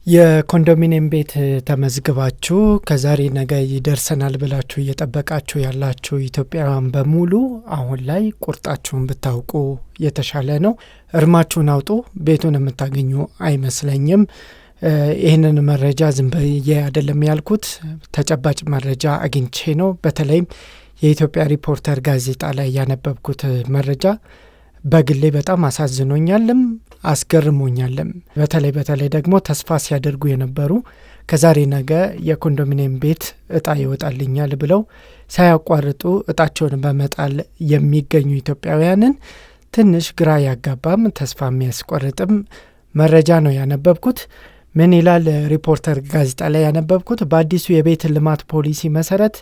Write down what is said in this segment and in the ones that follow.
የኮንዶሚኒየም ቤት ተመዝግባችሁ ከዛሬ ነገ ይደርሰናል ብላችሁ እየጠበቃችሁ ያላችሁ ኢትዮጵያውያን በሙሉ አሁን ላይ ቁርጣችሁን ብታውቁ የተሻለ ነው። እርማችሁን አውጡ። ቤቱን የምታገኙ አይመስለኝም። ይህንን መረጃ ዝም ብዬ አይደለም ያልኩት፣ ተጨባጭ መረጃ አግኝቼ ነው። በተለይም የኢትዮጵያ ሪፖርተር ጋዜጣ ላይ ያነበብኩት መረጃ በግሌ በጣም አሳዝኖኛልም አስገርሞኛልም። በተለይ ደግሞ ተስፋ ሲያደርጉ የነበሩ ከዛሬ ነገ የኮንዶሚኒየም ቤት እጣ ይወጣልኛል ብለው ሳያቋርጡ እጣቸውን በመጣል የሚገኙ ኢትዮጵያውያንን ትንሽ ግራ ያጋባም ተስፋ የሚያስቆርጥም መረጃ ነው ያነበብኩት። ምን ይላል ሪፖርተር ጋዜጣ ላይ ያነበብኩት? በአዲሱ የቤት ልማት ፖሊሲ መሰረት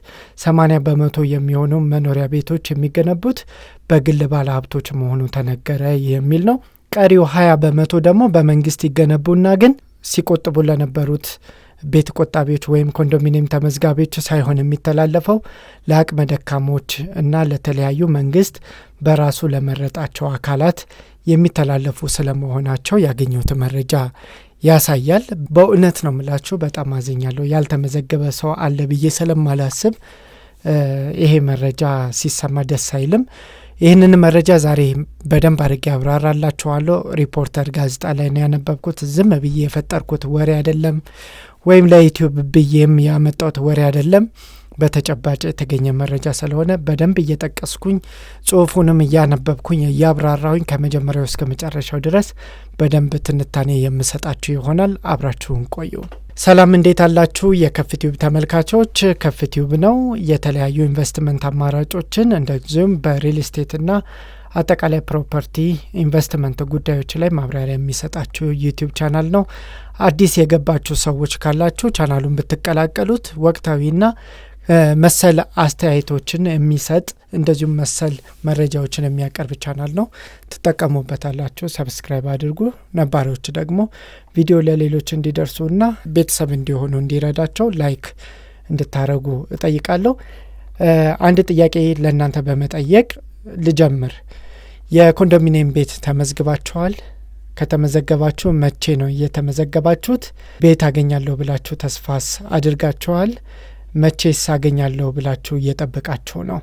80% የሚሆኑ መኖሪያ ቤቶች የሚገነቡት በግል ባለሀብቶች መሆኑ ተነገረ የሚል ነው። ቀሪው 20% ደግሞ በመንግስት ይገነቡና ግን ሲቆጥቡ ለነበሩት ቤት ቆጣቢዎች ወይም ኮንዶሚኒየም ተመዝጋቢዎች ሳይሆን የሚተላለፈው ለአቅመ ደካሞች እና ለተለያዩ መንግስት በራሱ ለመረጣቸው አካላት የሚተላለፉ ስለመሆናቸው ያገኙት መረጃ ያሳያል። በእውነት ነው ምላችሁ፣ በጣም አዘኛለሁ። ያልተመዘገበ ሰው አለ ብዬ ስለማላስብ ይሄ መረጃ ሲሰማ ደስ አይልም። ይህንን መረጃ ዛሬ በደንብ አድርጌ አብራራላችኋለሁ። ሪፖርተር ጋዜጣ ላይ ነው ያነበብኩት። ዝም ብዬ የፈጠርኩት ወሬ አይደለም፣ ወይም ለዩቲዩብ ብዬም ያመጣሁት ወሬ አይደለም። በተጨባጭ የተገኘ መረጃ ስለሆነ በደንብ እየጠቀስኩኝ ጽሁፉንም እያነበብኩኝ እያብራራሁኝ ከመጀመሪያው እስከ መጨረሻው ድረስ በደንብ ትንታኔ የምሰጣችሁ ይሆናል። አብራችሁን ቆዩ። ሰላም፣ እንዴት አላችሁ የከፍቲዩብ ተመልካቾች? ከፍቲዩብ ነው የተለያዩ ኢንቨስትመንት አማራጮችን እንደዚሁም በሪል ስቴትና አጠቃላይ ፕሮፐርቲ ኢንቨስትመንት ጉዳዮች ላይ ማብራሪያ የሚሰጣችሁ ዩቲዩብ ቻናል ነው። አዲስ የገባችሁ ሰዎች ካላችሁ ቻናሉን ብትቀላቀሉት ወቅታዊና መሰል አስተያየቶችን የሚሰጥ እንደዚሁም መሰል መረጃዎችን የሚያቀርብ ቻናል ነው። ትጠቀሙበታላችሁ። ሰብስክራይብ አድርጉ። ነባሮች ደግሞ ቪዲዮ ለሌሎች እንዲደርሱና ቤተሰብ እንዲሆኑ እንዲረዳቸው ላይክ እንድታረጉ እጠይቃለሁ። አንድ ጥያቄ ለእናንተ በመጠየቅ ልጀምር። የኮንዶሚኒየም ቤት ተመዝግባችኋል? ከተመዘገባችሁ መቼ ነው የተመዘገባችሁት? ቤት አገኛለሁ ብላችሁ ተስፋስ አድርጋችኋል? መቼስ አገኛለሁ ብላችሁ እየጠበቃችሁ ነው?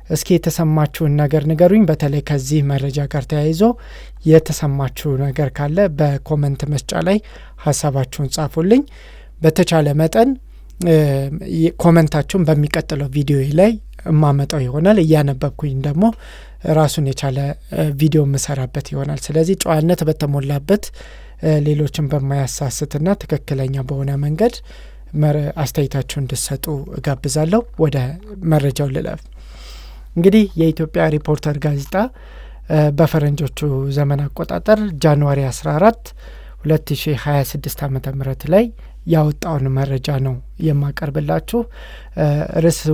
እስኪ የተሰማችሁን ነገር ንገሩኝ። በተለይ ከዚህ መረጃ ጋር ተያይዞ የተሰማችሁ ነገር ካለ በኮመንት መስጫ ላይ ሀሳባችሁን ጻፉልኝ። በተቻለ መጠን ኮመንታችሁን በሚቀጥለው ቪዲዮ ላይ እማመጣው ይሆናል። እያነበብኩኝ ደግሞ ራሱን የቻለ ቪዲዮ መሰራበት ይሆናል። ስለዚህ ጨዋነት በተሞላበት ሌሎችን በማያሳስትና ትክክለኛ በሆነ መንገድ አስተያየታችሁን እንድትሰጡ እጋብዛለሁ። ወደ መረጃው ልለፍ። እንግዲህ የኢትዮጵያ ሪፖርተር ጋዜጣ በፈረንጆቹ ዘመን አቆጣጠር ጃንዋሪ 14 2026 ዓ.ም ላይ ያወጣውን መረጃ ነው የማቀርብላችሁ። ርዕሱ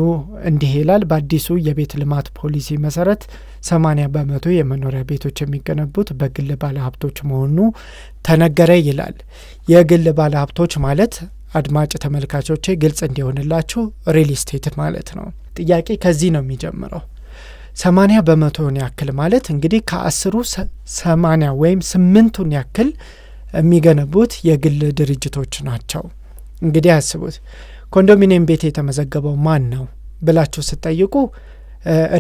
እንዲህ ይላል። በአዲሱ የቤት ልማት ፖሊሲ መሰረት 80% የመኖሪያ ቤቶች የሚገነቡት በግል ባለሀብቶች መሆኑ ተነገረ ይላል። የግል ባለሀብቶች ማለት አድማጭ ተመልካቾቼ ግልጽ እንዲሆንላችሁ ሪል ስቴት ማለት ነው። ጥያቄ ከዚህ ነው የሚጀምረው። 80% ያክል ማለት እንግዲህ ከ10ሩ 80 ወይም 8ቱን ያክል የሚገነቡት የግል ድርጅቶች ናቸው። እንግዲህ አስቡት፣ ኮንዶሚኒየም ቤት የተመዘገበው ማን ነው ብላችሁ ስትጠይቁ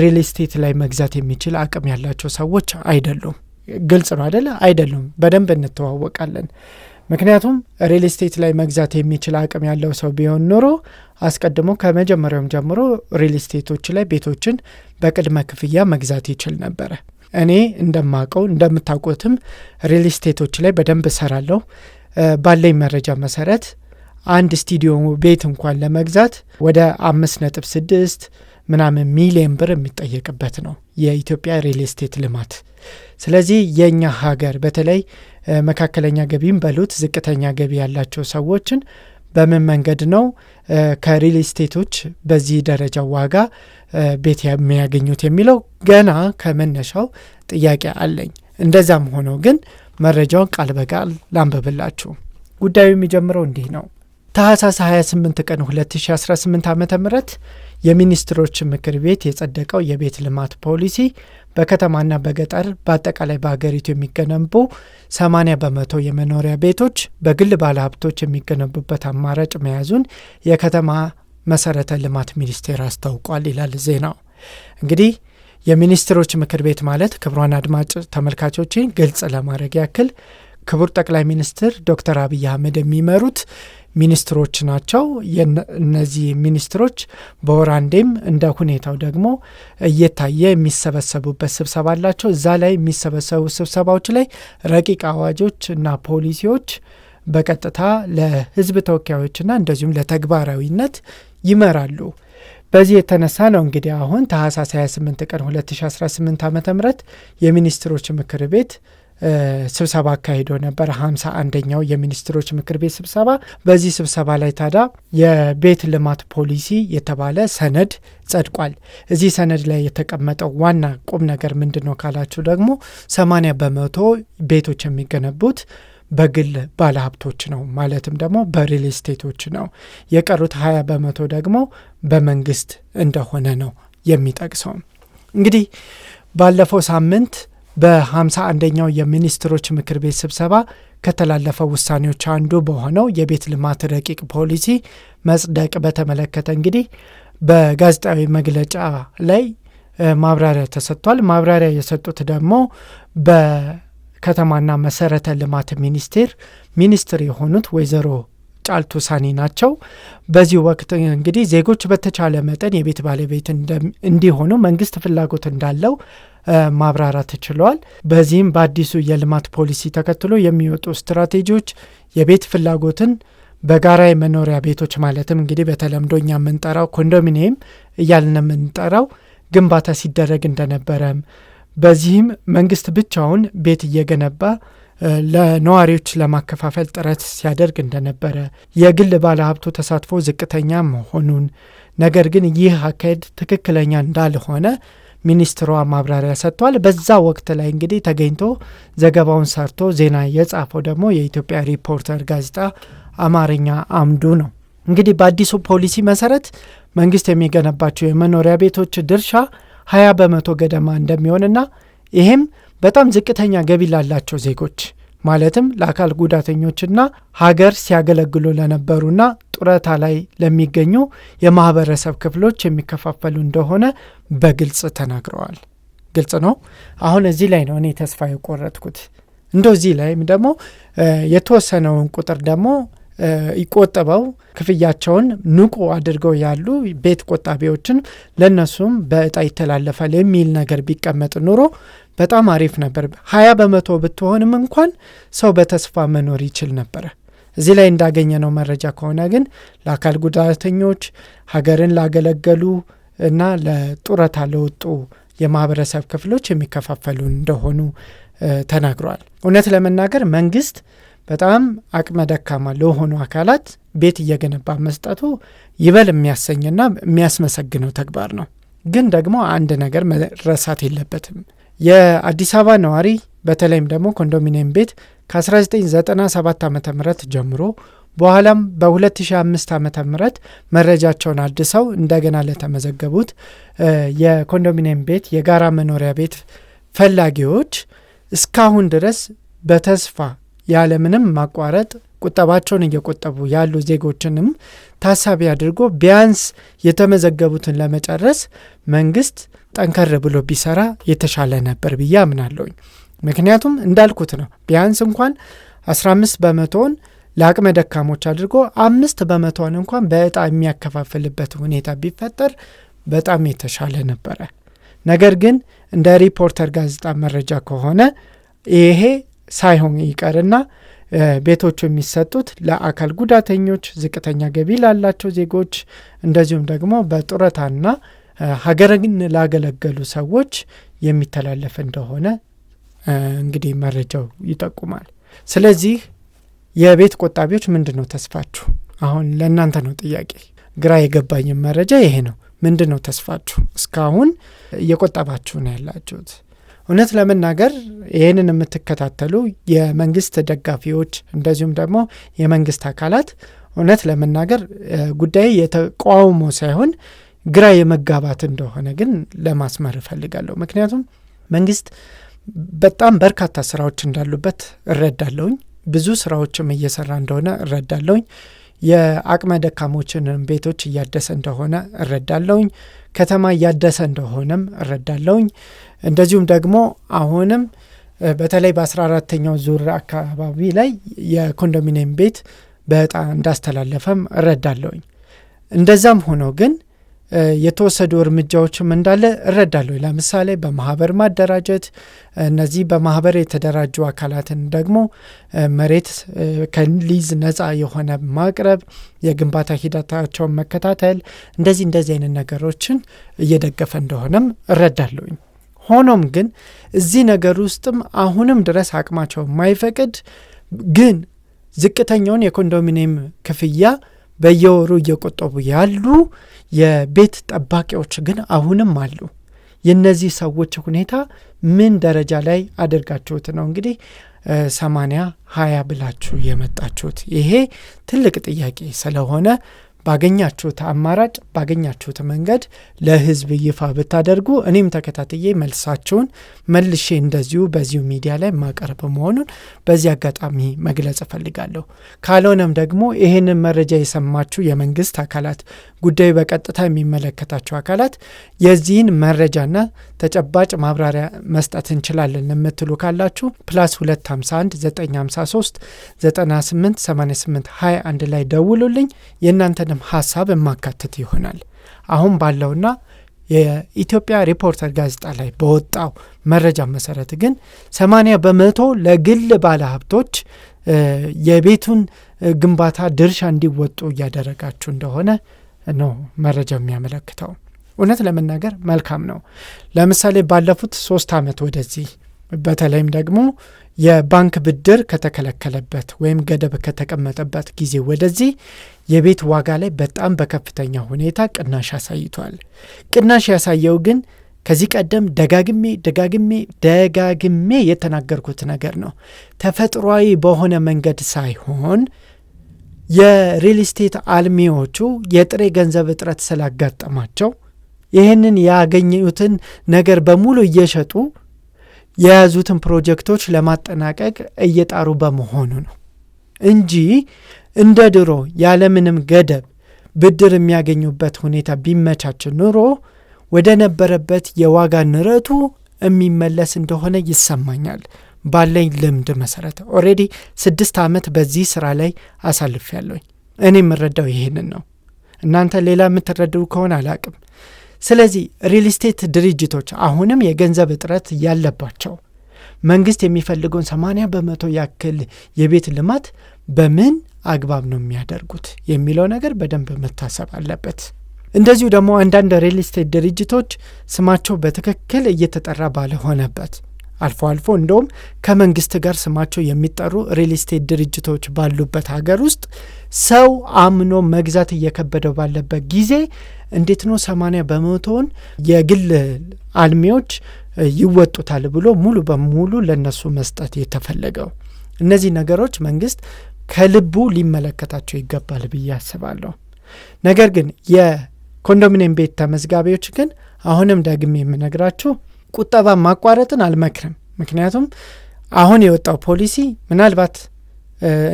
ሪል ስቴት ላይ መግዛት የሚችል አቅም ያላቸው ሰዎች አይደሉም። ግልጽ ነው አይደለ? አይደሉም። በደንብ እንተዋወቃለን። ምክንያቱም ሪል ስቴት ላይ መግዛት የሚችል አቅም ያለው ሰው ቢሆን ኖሮ አስቀድሞ ከመጀመሪያውም ጀምሮ ሪል ስቴቶች ላይ ቤቶችን በቅድመ ክፍያ መግዛት ይችል ነበረ። እኔ እንደማቀው እንደምታውቁትም ሪል ስቴቶች ላይ በደንብ እሰራለሁ። ባለኝ መረጃ መሰረት አንድ ስቱዲዮ ቤት እንኳን ለመግዛት ወደ 5.6 ምናምን ሚሊዮን ብር የሚጠየቅበት ነው የኢትዮጵያ ሪል ስቴት ልማት። ስለዚህ የኛ ሀገር በተለይ መካከለኛ ገቢም በሉት ዝቅተኛ ገቢ ያላቸው ሰዎችን በምን መንገድ ነው ከሪል ስቴቶች በዚህ ደረጃ ዋጋ ቤት የሚያገኙት የሚለው ገና ከመነሻው ጥያቄ አለኝ። እንደዛም ሆኖ ግን መረጃውን ቃል በቃል ላንብብላችሁ። ጉዳዩ የሚጀምረው እንዲህ ነው። ታህሳስ 28 ቀን 2018 ዓ.ም የሚኒስትሮች ምክር ቤት የጸደቀው የቤት ልማት ፖሊሲ በከተማና በገጠር በአጠቃላይ በሀገሪቱ የሚገነቡ 80% የመኖሪያ ቤቶች በግል ባለሀብቶች የሚገነቡበት አማራጭ መያዙን የከተማ መሰረተ ልማት ሚኒስቴር አስታውቋል ይላል ዜናው። እንግዲህ የሚኒስትሮች ምክር ቤት ማለት ክቡራን አድማጭ ተመልካቾችን ግልጽ ለማድረግ ያክል ክቡር ጠቅላይ ሚኒስትር ዶክተር አብይ አህመድ የሚመሩት ሚኒስትሮች ናቸው። እነዚህ ሚኒስትሮች በወር አንዴም እንደ ሁኔታው ደግሞ እየታየ የሚሰበሰቡበት ስብሰባ አላቸው። እዛ ላይ የሚሰበሰቡ ስብሰባዎች ላይ ረቂቅ አዋጆች እና ፖሊሲዎች በቀጥታ ለሕዝብ ተወካዮችና እንደዚሁም ለተግባራዊነት ይመራሉ። በዚህ የተነሳ ነው እንግዲህ አሁን ታህሳስ 28 ቀን 2018 ዓ.ም የሚኒስትሮች ምክር ቤት ስብሰባ አካሂዶ ነበር። 51ኛው የሚኒስትሮች ምክር ቤት ስብሰባ። በዚህ ስብሰባ ላይ ታዲያ የቤት ልማት ፖሊሲ የተባለ ሰነድ ጸድቋል። እዚህ ሰነድ ላይ የተቀመጠው ዋና ቁም ነገር ምንድን ነው ካላችሁ ደግሞ 80% ቤቶች የሚገነቡት በግል ባለሀብቶች ነው፣ ማለትም ደግሞ በሪል ስቴቶች ነው። የቀሩት 20% ደግሞ በመንግስት እንደሆነ ነው የሚጠቅሰው። እንግዲህ ባለፈው ሳምንት በ51ኛው የሚኒስትሮች ምክር ቤት ስብሰባ ከተላለፈው ውሳኔዎች አንዱ በሆነው የቤት ልማት ረቂቅ ፖሊሲ መጽደቅ በተመለከተ እንግዲህ በጋዜጣዊ መግለጫ ላይ ማብራሪያ ተሰጥቷል። ማብራሪያ የሰጡት ደግሞ በከተማና መሰረተ ልማት ሚኒስትር የሆኑት ወይዘሮ ጫልቱ ሳኒ ናቸው። በዚህ ወቅት እንግዲህ ዜጎች በተቻለ መጠን የቤት ባለቤት እንዲሆኑ መንግስት ፍላጎት እንዳለው ማብራራት ችለዋል። በዚህም በአዲሱ የልማት ፖሊሲ ተከትሎ የሚወጡ ስትራቴጂዎች የቤት ፍላጎትን በጋራ የመኖሪያ ቤቶች ማለትም እንግዲህ በተለምዶ እኛ የምንጠራው ኮንዶሚኒየም እያልን የምንጠራው ግንባታ ሲደረግ እንደነበረም፣ በዚህም መንግስት ብቻውን ቤት እየገነባ ለነዋሪዎች ለማከፋፈል ጥረት ሲያደርግ እንደነበረ፣ የግል ባለሀብቱ ተሳትፎ ዝቅተኛ መሆኑን፣ ነገር ግን ይህ አካሄድ ትክክለኛ እንዳልሆነ ሚኒስትሯ ማብራሪያ ሰጥቷል። በዛ ወቅት ላይ እንግዲህ ተገኝቶ ዘገባውን ሰርቶ ዜና የጻፈው ደግሞ የኢትዮጵያ ሪፖርተር ጋዜጣ አማርኛ አምዱ ነው። እንግዲህ በአዲሱ ፖሊሲ መሰረት መንግስት የሚገነባቸው የመኖሪያ ቤቶች ድርሻ 20% ገደማ እንደሚሆንና ይህም በጣም ዝቅተኛ ገቢ ላላቸው ዜጎች ማለትም ለአካል ጉዳተኞችና ሀገር ሲያገለግሉ ለነበሩና ጡረታ ላይ ለሚገኙ የማህበረሰብ ክፍሎች የሚከፋፈሉ እንደሆነ በግልጽ ተናግረዋል። ግልጽ ነው። አሁን እዚህ ላይ ነው እኔ ተስፋ የቆረጥኩት። እንደዚህ ላይም ደግሞ የተወሰነውን ቁጥር ደግሞ ይቆጥበው ክፍያቸውን ንቁ አድርገው ያሉ ቤት ቆጣቢዎችን ለነሱም በእጣ ይተላለፋል የሚል ነገር ቢቀመጥ ኑሮ በጣም አሪፍ ነበር። 20% ብትሆንም እንኳን ሰው በተስፋ መኖር ይችል ነበር። እዚህ ላይ እንዳገኘነው መረጃ ከሆነ ግን ለአካል ጉዳተኞች፣ ሀገርን ላገለገሉ እና ለጡረታ ለወጡ የማህበረሰብ ክፍሎች የሚከፋፈሉ እንደሆኑ ተናግሯል። እውነት ለመናገር መንግስት በጣም አቅመ ደካማ ለሆኑ አካላት ቤት እየገነባ መስጠቱ ይበል የሚያሰኝና የሚያስመሰግነው ተግባር ነው። ግን ደግሞ አንድ ነገር መረሳት የለበትም። የአዲስ አበባ ነዋሪ በተለይም ደግሞ ኮንዶሚኒየም ቤት ከ1997 ዓ.ም ጀምሮ በኋላም በ2005 ዓ.ም መረጃቸውን አድሰው እንደገና ለተመዘገቡት የኮንዶሚኒየም ቤት የጋራ መኖሪያ ቤት ፈላጊዎች እስካሁን ድረስ በተስፋ ያለምንም ማቋረጥ ቁጠባቸውን እየቆጠቡ ያሉ ዜጎችንም ታሳቢ አድርጎ ቢያንስ የተመዘገቡትን ለመጨረስ መንግስት ጠንከር ብሎ ቢሰራ የተሻለ ነበር ብዬ አምናለሁኝ። ምክንያቱም እንዳልኩት ነው። ቢያንስ እንኳን 15% ለአቅመ ደካሞች አድርጎ 5% እንኳን በእጣ የሚያከፋፍልበት ሁኔታ ቢፈጠር በጣም የተሻለ ነበረ። ነገር ግን እንደ ሪፖርተር ጋዜጣ መረጃ ከሆነ ይሄ ሳይሆን ይቀርና ቤቶቹ የሚሰጡት ለአካል ጉዳተኞች፣ ዝቅተኛ ገቢ ላላቸው ዜጎች እንደዚሁም ደግሞ በጡረታና ሀገርን ላገለገሉ ሰዎች የሚተላለፍ እንደሆነ እንግዲህ መረጃው ይጠቁማል። ስለዚህ የቤት ቆጣቢዎች ምንድነው ተስፋችሁ? አሁን ለእናንተ ነው ጥያቄ። ግራ የገባኝ መረጃ ይሄ ነው። ምንድነው ተስፋችሁ? እስካሁን እየቆጠባችሁ ነው ያላችሁት? እውነት ለመናገር ይህንን የምትከታተሉ የመንግስት ደጋፊዎች እንደዚሁም ደግሞ የመንግስት አካላት እውነት ለመናገር ጉዳይ የተቃውሞ ሳይሆን ግራ የመጋባት እንደሆነ ግን ለማስመር እፈልጋለሁ። ምክንያቱም መንግስት በጣም በርካታ ስራዎች እንዳሉበት እረዳለሁኝ። ብዙ ስራዎችም እየሰራ እንደሆነ እረዳለሁኝ። የአቅመ ደካሞችን ቤቶች እያደሰ እንደሆነ እረዳለሁኝ። ከተማ እያደሰ እንደሆነም እረዳለሁኝ። እንደዚሁም ደግሞ አሁንም በተለይ በ14ኛው ዙር አካባቢ ላይ የኮንዶሚኒየም ቤት በጣም እንዳስተላለፈም እረዳለሁኝ። እንደዛም ሆኖ ግን የተወሰዱ እርምጃዎችም እንዳለ እረዳለሁ። ለምሳሌ በማህበር ማደራጀት፣ እነዚህ በማህበር የተደራጁ አካላትን ደግሞ መሬት ከሊዝ ነፃ የሆነ ማቅረብ፣ የግንባታ ሂደታቸውን መከታተል፣ እንደዚህ አይነት ነገሮችን እየደገፈ እንደሆነም እረዳለሁኝ። ሆኖም ግን እዚህ ነገር ውስጥም አሁንም ድረስ አቅማቸው የማይፈቅድ ግን ዝቅተኛውን የኮንዶሚኒየም ክፍያ በየወሩ እየቆጠቡ ያሉ የቤት ጠባቂዎች ግን አሁንም አሉ። የነዚህ ሰዎች ሁኔታ ምን ደረጃ ላይ አድርጋችሁት ነው እንግዲህ 80-20 ብላችሁ የመጣችሁት? ይሄ ትልቅ ጥያቄ ስለሆነ ባገኛችሁት አማራጭ ባገኛችሁት መንገድ ለህዝብ ይፋ ብታደርጉ እኔም ተከታትዬ መልሳችሁን መልሼ እንደዚሁ በዚሁ ሚዲያ ላይ ማቀርብ መሆኑን በዚህ አጋጣሚ መግለጽ እፈልጋለሁ። ካልሆነም ደግሞ ይህንን መረጃ የሰማችሁ የመንግስት አካላት፣ ጉዳዩ በቀጥታ የሚመለከታቸው አካላት የዚህን መረጃና ተጨባጭ ማብራሪያ መስጠት እንችላለን የምትሉ ካላችሁ +251 953 98 88 21 ላይ ደውሉልኝ። የእናንተንም ሀሳብ የማካተት ይሆናል። አሁን ባለውና የኢትዮጵያ ሪፖርተር ጋዜጣ ላይ በወጣው መረጃ መሰረት ግን 80% ለግል ባለሀብቶች የቤቱን ግንባታ ድርሻ እንዲወጡ እያደረጋችሁ እንደሆነ ነው መረጃ የሚያመለክተው። እውነት ለመናገር መልካም ነው። ለምሳሌ ባለፉት 3 ዓመት ወደዚህ በተለይም ደግሞ የባንክ ብድር ከተከለከለበት ወይም ገደብ ከተቀመጠበት ጊዜ ወደዚህ የቤት ዋጋ ላይ በጣም በከፍተኛ ሁኔታ ቅናሽ አሳይቷል። ቅናሽ ያሳየው ግን ከዚህ ቀደም ደጋግሜ የተናገርኩት ነገር ነው። ተፈጥሯዊ በሆነ መንገድ ሳይሆን የሪል ስቴት አልሚዎቹ የጥሬ ገንዘብ እጥረት ስላጋጠማቸው ይህንን ያገኙትን ነገር በሙሉ እየሸጡ የያዙትን ፕሮጀክቶች ለማጠናቀቅ እየጣሩ በመሆኑ ነው እንጂ እንደ ድሮ ያለምንም ገደብ ብድር የሚያገኙበት ሁኔታ ቢመቻች ኑሮ ወደ ነበረበት የዋጋ ንረቱ የሚመለስ እንደሆነ ይሰማኛል። ባለኝ ልምድ መሰረት ኦሬዲ 6 ዓመት በዚህ ስራ ላይ አሳልፌያለሁኝ። እኔ የምረዳው ይሄንን ነው። እናንተ ሌላ የምትረዱ ከሆነ አላቅም። ስለዚህ ሪል ስቴት ድርጅቶች አሁንም የገንዘብ እጥረት ያለባቸው መንግስት የሚፈልገውን 80% ያክል የቤት ልማት በምን አግባብ ነው የሚያደርጉት የሚለው ነገር በደንብ መታሰብ አለበት። እንደዚሁ ደግሞ አንዳንድ ሪል ስቴት ድርጅቶች ስማቸው በትክክል እየተጠራ ባልሆነበት አልፎ እንደውም ከመንግስት ጋር ስማቸው የሚጠሩ ሪል ስቴት ድርጅቶች ባሉበት ሀገር ውስጥ ሰው አምኖ መግዛት እየከበደው ባለበት ጊዜ እንዴት ነው 80% የግል አልሚዎች ይወጡታል ብሎ ሙሉ በሙሉ ለነሱ መስጠት የተፈለገው? እነዚህ ነገሮች መንግስት ከልቡ ሊመለከታቸው ይገባል ብዬ አስባለሁ። ነገር ግን የኮንዶሚኒየም ቤት ተመዝጋቢዎች ግን አሁንም ደግሜ የምነግራችሁ ቁጠባ ማቋረጥን አልመክርም። ምክንያቱም አሁን የወጣው ፖሊሲ ምናልባት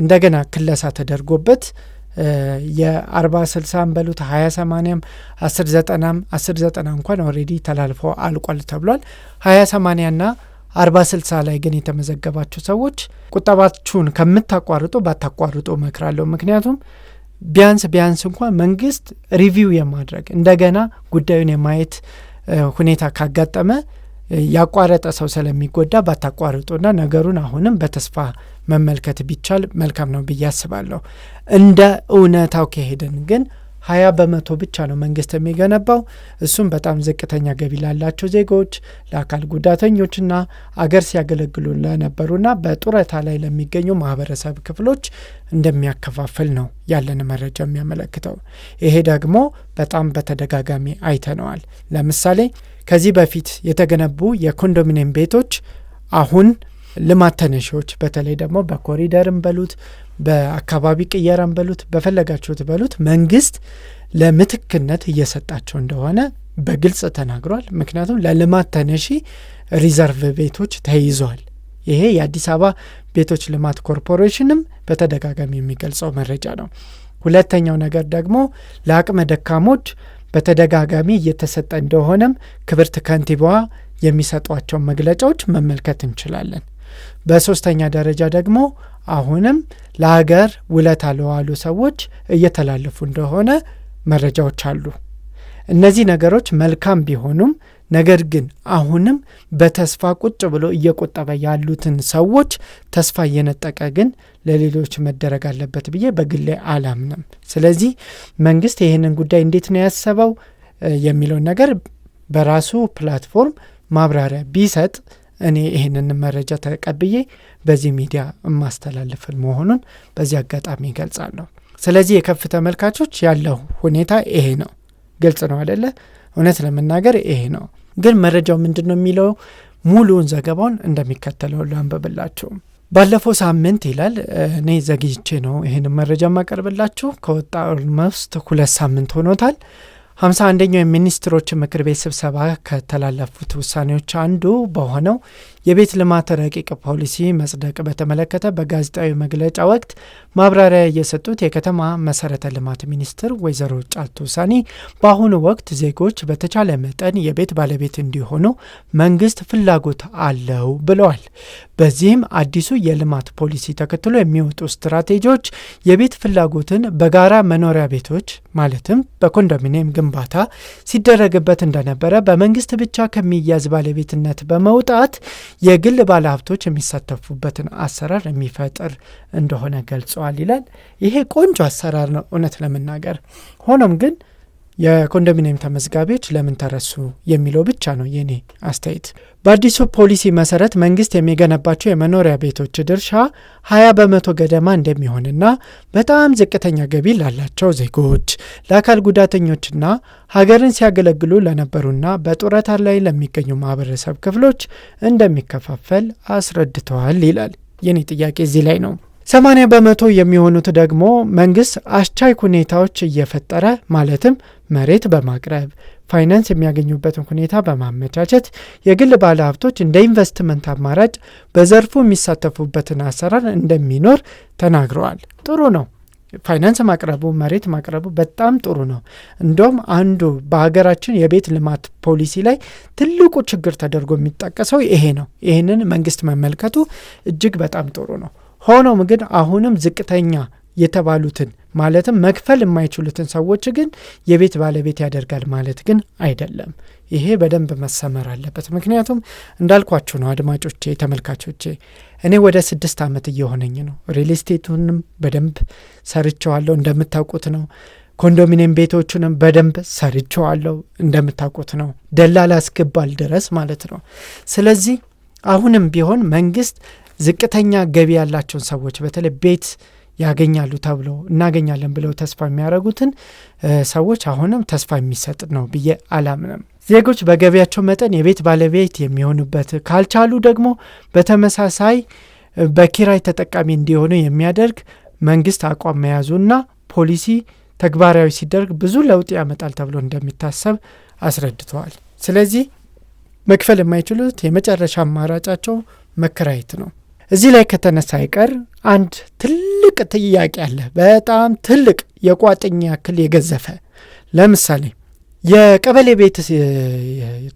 እንደገና ክለሳ ተደርጎበት የ40-60 በሉት 20-80 10-90 እንኳን ኦሬዲ ተላልፎ አልቋል ተብሏል። 20-80 እና 40-60 ላይ ግን የተመዘገባችሁ ሰዎች ቁጠባችሁን ከምታቋርጡ ባታቋርጡ እመክራለሁ። ምክንያቱም ቢያንስ እንኳን መንግስት ሪቪው የማድረግ እንደገና ጉዳዩን የማየት ሁኔታ ካጋጠመ ያቋረጠ ሰው ስለሚጎዳ ባታቋርጡና ነገሩን አሁንም በተስፋ መመልከት ቢቻል መልካም ነው ብዬ አስባለሁ። እንደ እውነታው ከሄደን ግን 20% ብቻ ነው መንግስት የሚገነባው። እሱም በጣም ዝቅተኛ ገቢ ላላቸው ዜጎች፣ ለአካል ጉዳተኞችና አገር ሲያገለግሉ ለነበሩና በጡረታ ላይ ለሚገኙ ማህበረሰብ ክፍሎች እንደሚያከፋፍል ነው ያለን መረጃ የሚያመለክተው። ይሄ ደግሞ በጣም በተደጋጋሚ አይተነዋል። ለምሳሌ ከዚህ በፊት የተገነቡ የኮንዶሚኒየም ቤቶች አሁን ልማት ተነሺዎች በተለይ ደግሞ በኮሪደርም በሉት በአካባቢ ቅየራም በሉት በፈለጋችሁት በሉት መንግስት ለምትክነት እየሰጣቸው እንደሆነ በግልጽ ተናግሯል። ምክንያቱም ለልማት ተነሺ ሪዘርቭ ቤቶች ተይዟል። ይሄ የአዲስ አበባ ቤቶች ልማት ኮርፖሬሽንም በተደጋጋሚ የሚገልጸው መረጃ ነው። ሁለተኛው ነገር ደግሞ ለአቅመ ደካሞች በተደጋጋሚ እየተሰጠ እንደሆነም ክብርት ከንቲባዋ የሚሰጧቸው መግለጫዎች መመልከት እንችላለን። በሶስተኛ ደረጃ ደግሞ አሁንም ለሀገር ውለታ ለዋሉ ሰዎች እየተላለፉ እንደሆነ መረጃዎች አሉ። እነዚህ ነገሮች መልካም ቢሆኑም ነገር ግን አሁንም በተስፋ ቁጭ ብሎ እየቆጠበ ያሉትን ሰዎች ተስፋ እየነጠቀ ግን ለሌሎች መደረግ አለበት ብዬ በግሌ አላምንም። ስለዚህ መንግስት ይህንን ጉዳይ እንዴት ነው ያሰበው የሚለውን ነገር በራሱ ፕላትፎርም ማብራሪያ ቢሰጥ እኔ ይህንን መረጃ ተቀብዬ በዚህ ሚዲያ የማስተላልፍል መሆኑን በዚህ አጋጣሚ ይገልጻለሁ። ስለዚህ የከፍ ተመልካቾች ያለው ሁኔታ ይሄ ነው። ግልጽ ነው አይደለ? እውነት ለመናገር ይሄ ነው። ግን መረጃው ምንድነው የሚለው ሙሉውን ዘገባውን እንደሚከተለው ላንብብላችሁ። ባለፈው ሳምንት ይላል እኔ ዘግይቼ ነው ይሄን መረጃ ማቀርብላችሁ ከወጣ ኦልሞስት 2 ሳምንት ሆኖታል። 51ኛው የሚኒስትሮች ምክር ቤት ስብሰባ ከተላለፉት ውሳኔዎች አንዱ በሆነው የቤት ልማት ረቂቅ ፖሊሲ መጽደቅ በተመለከተ በጋዜጣዊ መግለጫ ወቅት ማብራሪያ የሰጡት የከተማ መሰረተ ልማት ሚኒስትር ወይዘሮ ጫልቱ ሳኒ በአሁኑ ወቅት ዜጎች በተቻለ መጠን የቤት ባለቤት እንዲሆኑ መንግስት ፍላጎት አለው ብለዋል። በዚህም አዲሱ የልማት ፖሊሲ ተከትሎ የሚወጡ ስትራቴጂዎች የቤት ፍላጎትን በጋራ መኖሪያ ቤቶች ማለትም በኮንዶሚኒየም ግንባታ ሲደረግበት እንደነበረ በመንግስት ብቻ ከሚያዝ ባለቤትነት በመውጣት የግል ባለሀብቶች የሚሳተፉበትን አሰራር የሚፈጥር እንደሆነ ገልጸዋል ይላል። ይሄ ቆንጆ አሰራር ነው እውነት ለመናገር። ሆኖም ግን የኮንዶሚኒየም ተመዝጋቢዎች ለምን ተረሱ የሚለው ብቻ ነው የኔ አስተያየት። በአዲሱ ፖሊሲ መሰረት መንግስት የሚገነባቸው የመኖሪያ ቤቶች ድርሻ 20% ገደማ እንደሚሆንና በጣም ዝቅተኛ ገቢ ላላቸው ዜጎች፣ ለአካል ጉዳተኞችና ሀገርን ሲያገለግሉ ለነበሩና በጡረታ ላይ ለሚገኙ ማህበረሰብ ክፍሎች እንደሚከፋፈል አስረድተዋል ይላል። የኔ ጥያቄ እዚህ ላይ ነው። 80% የሚሆኑት ደግሞ መንግስት አስቻይ ሁኔታዎች እየፈጠረ ማለትም መሬት በማቅረብ ፋይናንስ የሚያገኙበትን ሁኔታ በማመቻቸት የግል ባለሀብቶች እንደ ኢንቨስትመንት አማራጭ በዘርፉ የሚሳተፉበትን አሰራር እንደሚኖር ተናግረዋል። ጥሩ ነው። ፋይናንስ ማቅረቡ መሬት ማቅረቡ በጣም ጥሩ ነው። እንደውም አንዱ በሀገራችን የቤት ልማት ፖሊሲ ላይ ትልቁ ችግር ተደርጎ የሚጠቀሰው ይሄ ነው። ይህንን መንግስት መመልከቱ እጅግ በጣም ጥሩ ነው። ሆኖም ግን አሁንም ዝቅተኛ የተባሉትን ማለትም መክፈል የማይችሉትን ሰዎች ግን የቤት ባለቤት ያደርጋል ማለት ግን አይደለም። ይሄ በደንብ መሰመር አለበት። ምክንያቱም እንዳልኳችሁ ነው አድማጮቼ፣ ተመልካቾቼ እኔ ወደ 6 ዓመት እየሆነኝ ነው። ሪል ስቴቱንም በደንብ ሰርቸዋለሁ እንደምታውቁት ነው። ኮንዶሚኒየም ቤቶቹንም በደንብ ሰርቸዋለሁ እንደምታውቁት ነው። ደላላ እስክባል ድረስ ማለት ነው። ስለዚህ አሁንም ቢሆን መንግስት ዝቅተኛ ገቢ ያላቸውን ሰዎች በተለይ ቤት ያገኛሉ ተብሎ እናገኛለን ብለው ተስፋ የሚያደርጉትን ሰዎች አሁንም ተስፋ የሚሰጥ ነው ብዬ አላምንም። ዜጎች በገቢያቸው መጠን የቤት ባለቤት የሚሆኑበት ካልቻሉ ደግሞ በተመሳሳይ በኪራይ ተጠቃሚ እንዲሆኑ የሚያደርግ መንግስት አቋም መያዙና ፖሊሲ ተግባራዊ ሲደረግ ብዙ ለውጥ ያመጣል ተብሎ እንደሚታሰብ አስረድተዋል። ስለዚህ መክፈል የማይችሉት የመጨረሻ አማራጫቸው መከራየት ነው። እዚህ ላይ ከተነሳ አይቀር አንድ ትልቅ ጥያቄ አለ። በጣም ትልቅ የቋጥኝ ያክል የገዘፈ። ለምሳሌ የቀበሌ ቤት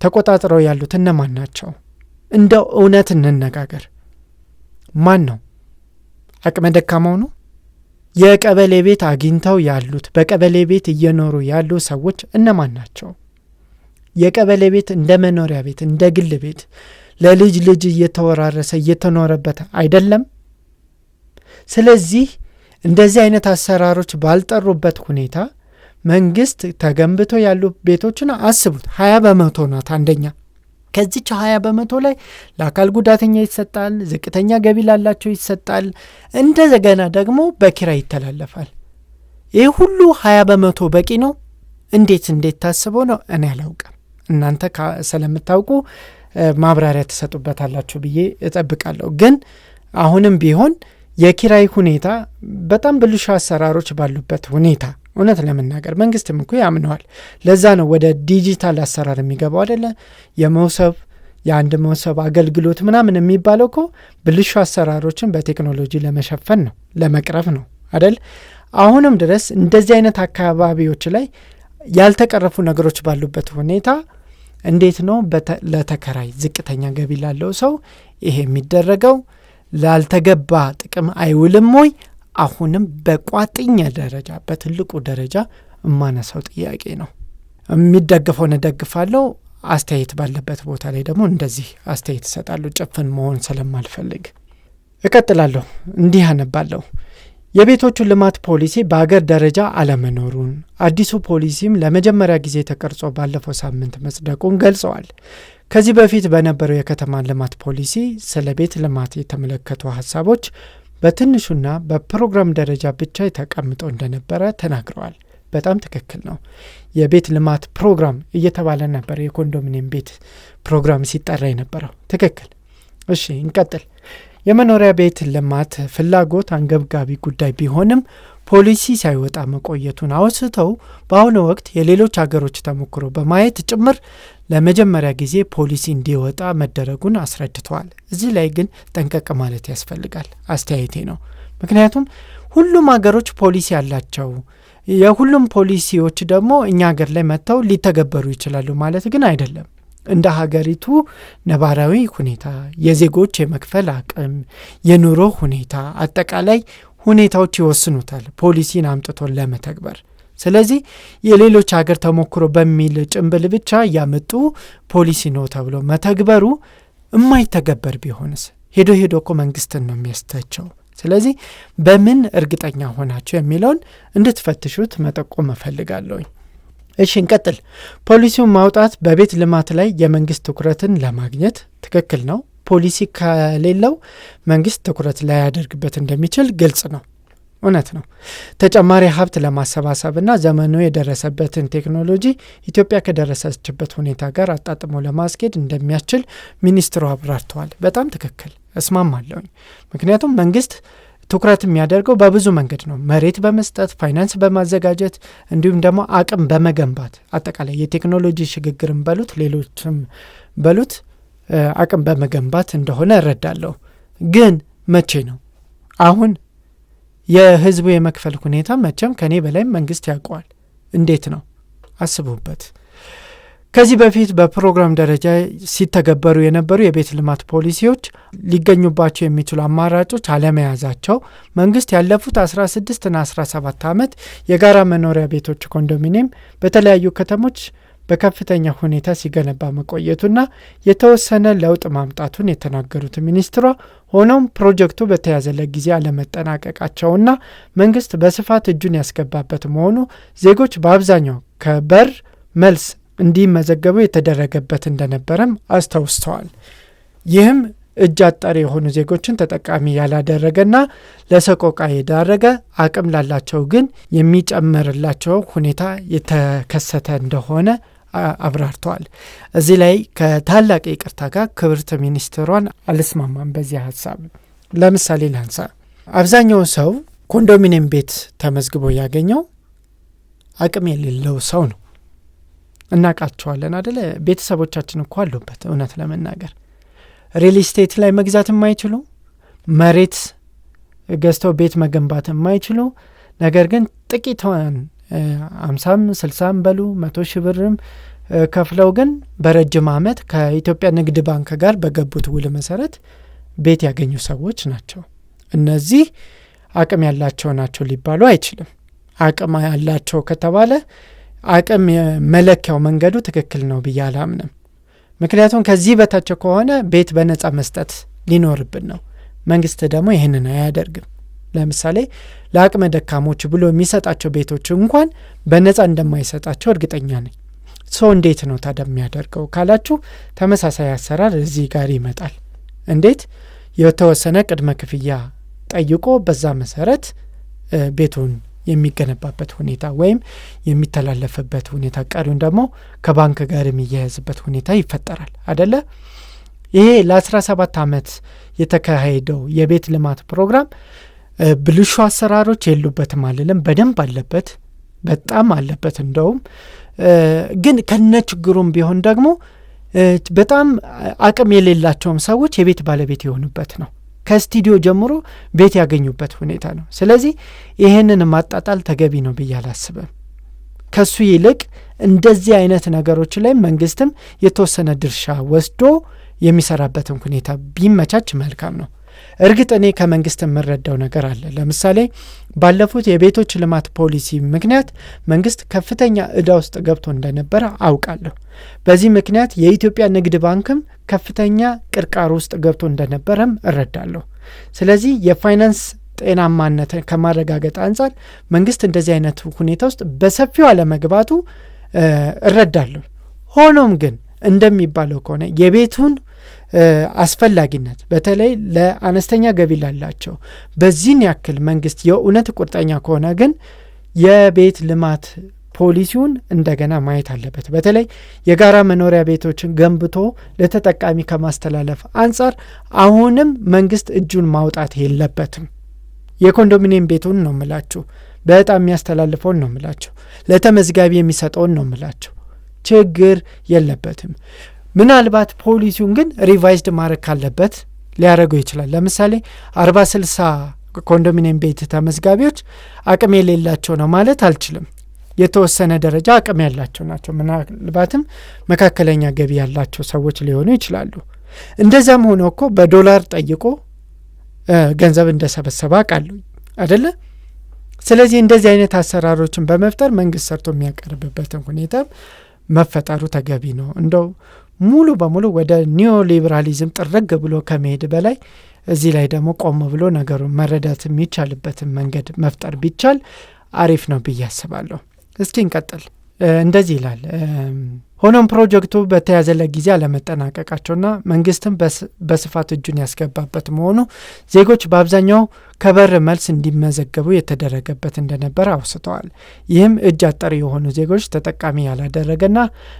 ተቆጣጥረው ያሉት እነማን ናቸው? እንደው እውነት እንነጋገር፣ ማን ነው? አቅመ ደካማው ነው? የቀበሌ ቤት አግኝተው ያሉት በቀበሌ ቤት እየኖሩ ያሉ ሰዎች እነማን ናቸው? የቀበሌ ቤት እንደ መኖሪያ ቤት እንደ ግል ቤት ለልጅ ልጅ እየተወራረሰ እየተኖረበት አይደለም። ስለዚህ እንደዚህ አይነት አሰራሮች ባልጠሩበት ሁኔታ መንግስት ተገንብቶ ያሉ ቤቶችን አስቡት። 20% ናት አንደኛ። ከዚች 20% ላይ ለአካል ጉዳተኛ ይሰጣል፣ ዝቅተኛ ገቢ ላላቸው ይሰጣል፣ እንደገና ደግሞ በኪራይ ይተላለፋል። ይህ ሁሉ 20% በቂ ነው? እንዴት ታስበው ነው? እኔ አላውቅም። እናንተ ስለምታውቁ ማብራሪያ ተሰጡበታላችሁ ብዬ እጠብቃለሁ። ግን አሁንም ቢሆን የኪራይ ሁኔታ በጣም ብልሹ አሰራሮች ባሉበት ሁኔታ እውነት ለመናገር መንግስትም እኮ ያምነዋል። ለዛ ነው ወደ ዲጂታል አሰራር የሚገባው አይደለ? የመውሰብ የአንድ መውሰብ አገልግሎት ምናምን የሚባለው እኮ ብልሹ አሰራሮችን በቴክኖሎጂ ለመሸፈን ነው፣ ለመቅረፍ ነው አይደል? አሁንም ድረስ እንደዚህ አይነት አካባቢዎች ላይ ያልተቀረፉ ነገሮች ባሉበት ሁኔታ እንዴት ነው ለተከራይ ዝቅተኛ ገቢ ላለው ሰው ይሄ የሚደረገው? ላልተገባ ጥቅም አይውልም ወይ? አሁንም በቋጥኛ ደረጃ በትልቁ ደረጃ የማነሳው ጥያቄ ነው። የሚደግፈውን እደግፋለሁ፣ አስተያየት ባለበት ቦታ ላይ ደግሞ እንደዚህ አስተያየት እሰጣለሁ፣ ጭፍን መሆን ስለማልፈልግ እቀጥላለሁ። እንዲህ አነባለሁ። የቤቶቹ ልማት ፖሊሲ በአገር ደረጃ አለመኖሩን አዲሱ ፖሊሲም ለመጀመሪያ ጊዜ ተቀርጾ ባለፈው ሳምንት መጽደቁን ገልጸዋል። ከዚህ በፊት በነበረው የከተማ ልማት ፖሊሲ ስለ ቤት ልማት የተመለከቱ ሀሳቦች በትንሹና በፕሮግራም ደረጃ ብቻ ተቀምጠው እንደነበረ ተናግረዋል። በጣም ትክክል ነው። የቤት ልማት ፕሮግራም እየተባለ ነበር የኮንዶሚኒየም ቤት ፕሮግራም ሲጠራ የነበረው። ትክክል። እሺ እንቀጥል። የመኖሪያ ቤት ልማት ፍላጎት አንገብጋቢ ጉዳይ ቢሆንም ፖሊሲ ሳይወጣ መቆየቱን አውስተው በአሁኑ ወቅት የሌሎች ሀገሮች ተሞክሮ በማየት ጭምር ለመጀመሪያ ጊዜ ፖሊሲ እንዲወጣ መደረጉን አስረድተዋል። እዚህ ላይ ግን ጠንቀቅ ማለት ያስፈልጋል። አስተያየቴ ነው። ምክንያቱም ሁሉም ሀገሮች ፖሊሲ አላቸው። የሁሉም ፖሊሲዎች ደግሞ እኛ ሀገር ላይ መጥተው ሊተገበሩ ይችላሉ ማለት ግን አይደለም። እንደ ሀገሪቱ ነባራዊ ሁኔታ፣ የዜጎች የመክፈል አቅም፣ የኑሮ ሁኔታ፣ አጠቃላይ ሁኔታዎች ይወስኑታል ፖሊሲን አምጥቶ ለመተግበር። ስለዚህ የሌሎች ሀገር ተሞክሮ በሚል ጭንብል ብቻ ያመጡ ፖሊሲ ነው ተብሎ መተግበሩ የማይተገበር ቢሆንስ? ሄዶ እኮ መንግስትን ነው የሚያስተቸው። ስለዚህ በምን እርግጠኛ ሆናቸው የሚለውን እንድትፈትሹት መጠቆም እፈልጋለሁ። እሺ እንቀጥል። ፖሊሲውን ማውጣት በቤት ልማት ላይ የመንግስት ትኩረትን ለማግኘት ትክክል ነው። ፖሊሲ ከሌለው መንግስት ትኩረት ላይ ያደርግበት እንደሚችል ግልጽ ነው። እውነት ነው። ተጨማሪ ሀብት ለማሰባሰብና ዘመኑ የደረሰበትን ቴክኖሎጂ ኢትዮጵያ ከደረሰችበት ሁኔታ ጋር አጣጥሞ ለማስኬድ እንደሚያስችል ሚኒስትሩ አብራርተዋል። በጣም ትክክል፣ እስማማለሁ። ምክንያቱም መንግስት ትኩረት የሚያደርገው በብዙ መንገድ ነው። መሬት በመስጠት፣ ፋይናንስ በማዘጋጀት እንዲሁም ደግሞ አቅም በመገንባት አጠቃላይ የቴክኖሎጂ ሽግግርን በሉት ሌሎችም በሉት አቅም በመገንባት እንደሆነ እረዳለሁ። ግን መቼ ነው? አሁን የህዝቡ የመክፈል ሁኔታ መቼም ከኔ በላይ መንግስት ያውቀዋል። እንዴት ነው? አስቡበት። ከዚህ በፊት በፕሮግራም ደረጃ ሲተገበሩ የነበሩ የቤት ልማት ፖሊሲዎች ሊገኙባቸው የሚችሉ አማራጮች አለመያዛቸው መንግስት ያለፉት 16ና 17 ዓመት የጋራ መኖሪያ ቤቶች ኮንዶሚኒየም በተለያዩ ከተሞች በከፍተኛ ሁኔታ ሲገነባ መቆየቱና የተወሰነ ለውጥ ማምጣቱን የተናገሩት ሚኒስትሯ፣ ሆኖም ፕሮጀክቱ በተያዘለት ጊዜ አለመጠናቀቃቸውና መንግስት በስፋት እጁን ያስገባበት መሆኑ ዜጎች በአብዛኛው ከበር መልስ እንዲመዘገቡ የተደረገበት እንደነበረም አስታውስተዋል። ይህም እጅ አጠር የሆኑ ዜጎችን ተጠቃሚ ያላደረገና ለሰቆቃ የዳረገ፣ አቅም ላላቸው ግን የሚጨመርላቸው ሁኔታ የተከሰተ እንደሆነ አብራርተዋል። እዚህ ላይ ከታላቅ ይቅርታ ጋር ክብርት ሚኒስትሯን አልስማማም በዚህ ሀሳብ። ለምሳሌ ላንሳ። አብዛኛው ሰው ኮንዶሚኒየም ቤት ተመዝግቦ ያገኘው አቅም የሌለው ሰው ነው። እናቃቸዋለን አደለ? ቤተሰቦቻችን እኮ አሉበት። እውነት ለመናገር ሪል ስቴት ላይ መግዛት የማይችሉ፣ መሬት ገዝተው ቤት መገንባት የማይችሉ፣ ነገር ግን ጥቂቷን 50 60 በሉ 100 ሺህ ብርም ከፍለው ግን በረጅም ዓመት ከኢትዮጵያ ንግድ ባንክ ጋር በገቡት ውል መሰረት ቤት ያገኙ ሰዎች ናቸው። እነዚህ አቅም ያላቸው ናቸው ሊባሉ አይችልም። አቅም ያላቸው ከተባለ አቅም መለኪያው መንገዱ ትክክል ነው ብዬ አላምንም። ምክንያቱም ከዚህ በታች ከሆነ ቤት በነጻ መስጠት ሊኖርብን ነው። መንግስት ደግሞ ይህንን አያደርግም። ለምሳሌ ለአቅመ ደካሞች ብሎ የሚሰጣቸው ቤቶች እንኳን በነጻ እንደማይሰጣቸው እርግጠኛ ነኝ። ሰው እንዴት ነው ታዲያ የሚያደርገው ካላችሁ፣ ተመሳሳይ አሰራር እዚህ ጋር ይመጣል። እንዴት? የተወሰነ ቅድመ ክፍያ ጠይቆ በዛ መሰረት ቤቱን የሚገነባበት ሁኔታ ወይም የሚተላለፍበት ሁኔታ፣ ቀሪውን ደግሞ ከባንክ ጋር የሚያያዝበት ሁኔታ ይፈጠራል አይደለ? ይሄ ለ17 ዓመት የተካሄደው የቤት ልማት ፕሮግራም ብልሹ አሰራሮች የሉበትም አልልም፣ በደንብ አለበት፣ በጣም አለበት። እንደውም ግን ከነችግሩም ቢሆን ደግሞ በጣም አቅም የሌላቸውም ሰዎች የቤት ባለቤት የሆኑበት ነው። ከስቱዲዮ ጀምሮ ቤት ያገኙበት ሁኔታ ነው። ስለዚህ ይህንን ማጣጣል ተገቢ ነው ብዬ አላስብም። ከሱ ይልቅ እንደዚህ አይነት ነገሮች ላይ መንግስትም የተወሰነ ድርሻ ወስዶ የሚሰራበትን ሁኔታ ቢመቻች መልካም ነው። እርግጥ እኔ ከመንግስት የምረዳው ነገር አለ። ለምሳሌ ባለፉት የቤቶች ልማት ፖሊሲ ምክንያት መንግስት ከፍተኛ እዳ ውስጥ ገብቶ እንደነበረ አውቃለሁ። በዚህ ምክንያት የኢትዮጵያ ንግድ ባንክም ከፍተኛ ቅርቃር ውስጥ ገብቶ እንደነበረም እረዳለሁ። ስለዚህ የፋይናንስ ጤናማነት ከማረጋገጥ አንጻር መንግስት እንደዚህ አይነት ሁኔታ ውስጥ በሰፊው አለመግባቱ እረዳለሁ። ሆኖም ግን እንደሚባለው ከሆነ የቤቱን አስፈላጊነት በተለይ ለአነስተኛ ገቢ ላላቸው በዚህን ያክል መንግስት የእውነት ቁርጠኛ ከሆነ ግን የቤት ልማት ፖሊሲውን እንደገና ማየት አለበት። በተለይ የጋራ መኖሪያ ቤቶችን ገንብቶ ለተጠቃሚ ከማስተላለፍ አንጻር አሁንም መንግስት እጁን ማውጣት የለበትም። የኮንዶሚኒየም ቤቱን ነው ምላችሁ፣ በጣም የሚያስተላልፈውን ነው ምላችሁ፣ ለተመዝጋቢ የሚሰጠውን ነው ምላችሁ፣ ችግር የለበትም። ምናልባት ፖሊሲውን ግን ሪቫይዝድ ማድረግ ካለበት ሊያደርገው ይችላል። ለምሳሌ 40-60 ኮንዶሚኒየም ቤት ተመዝጋቢዎች አቅም የሌላቸው ነው ማለት አልችልም። የተወሰነ ደረጃ አቅም ያላቸው ናቸው። ምናልባትም መካከለኛ ገቢ ያላቸው ሰዎች ሊሆኑ ይችላሉ። እንደዛም ሆኖ እኮ በዶላር ጠይቆ ገንዘብ እንደሰበሰበ አውቃለሁ አይደለ? ስለዚህ እንደዚህ አይነት አሰራሮችን በመፍጠር መንግስት ሰርቶ የሚያቀርብበትን ሁኔታ መፈጠሩ ተገቢ ነው። እንደው ሙሉ በሙሉ ወደ ኒዮ ሊበራሊዝም ጥረግ ብሎ ከመሄድ በላይ እዚህ ላይ ደግሞ ቆም ብሎ ነገሩን መረዳት የሚቻልበትን መንገድ መፍጠር ቢቻል አሪፍ ነው ብዬ አስባለሁ። እስኪ እንቀጥል። እንደዚህ ይላል። ሆኖም ፕሮጀክቱ በተያዘለት ጊዜ አለመጠናቀቃቸውና መንግስትም በስፋት እጁን ያስገባበት መሆኑ ዜጎች በአብዛኛው ከበር መልስ እንዲመዘገቡ የተደረገበት እንደነበረ አውስተዋል። ይህም እጅ አጠር የሆኑ ዜጎች ተጠቃሚ ያላደረገና